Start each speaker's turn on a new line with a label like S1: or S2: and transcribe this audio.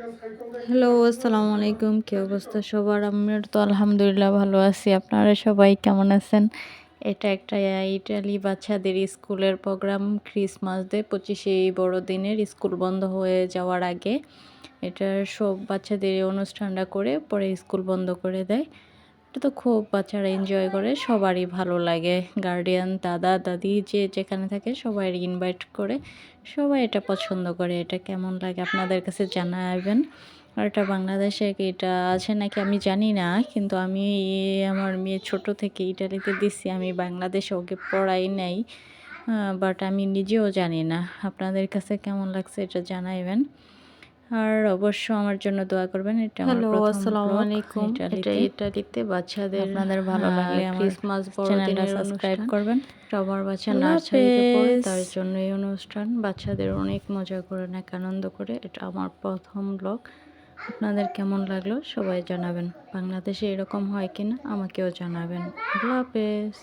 S1: Hello, আসসালামু আলাইকুম। কি অবস্থা সবার? আমির তো আলহামদুলিল্লাহ ভালো আছি। আপনারা সবাই কেমন আছেন? এটা একটা ইটালি বাচ্চাদের স্কুলের প্রোগ্রাম ক্রিসমাস ডে 25শে বড়দিনের স্কুল বন্ধ হয়ে যাওয়ার আগে এটা সব বাচ্চাদের এই অনুষ্ঠানটা করে পরে স্কুল বন্ধ করে দেয়। এটা তো খুব বাচ্চারা এনজয় করে, সবারই ভালো লাগে। গার্ডিয়ান, দাদা, দাদি যে যেখানে থাকে সবাই ইনভাইট করে, সবাই এটা পছন্দ করে। এটা কেমন লাগে আপনাদের কাছে জানাবেন। আর এটা বাংলাদেশে এটা আছে নাকি আমি জানি না, কিন্তু আমি আমার মেয়ে ছোট থেকে ইটালিতে দিছি, আমি বাংলাদেশে ওকে পড়াই নাই, বাট আমি নিজেও জানি না। আপনাদের কাছে কেমন লাগছে এটা জানাইবেন। আর অবশ্য আমার জন্য দোয়া করবেন। এটা আমার
S2: হ্যালো,
S1: প্রথম
S2: আসসালামু
S1: ব্লগ
S2: আলাইকুম। এটা
S1: ইটালিতে।
S2: ইতালিতে বাচ্চাদের
S1: আপনাদের ভালো লাগলে আমার
S2: ক্রিসমাস
S1: চ্যানেলটা
S2: বড়দিনের
S1: সাবস্ক্রাইব
S2: অনুষ্ঠান।
S1: করবেন। সবার বাচ্চা
S2: আল্লাহ
S1: নার্সারিতে পড়ে,
S2: হাফেজ।
S1: তার জন্য এই অনুষ্ঠান। বাচ্চাদের অনেক মজা করে, অনেক আনন্দ করে। এটা আমার প্রথম ব্লগ। আপনাদের কেমন লাগলো সবাই জানাবেন। বাংলাদেশে এরকম হয় কিনা আমাকেও জানাবেন। আল্লাহ হাফেজ।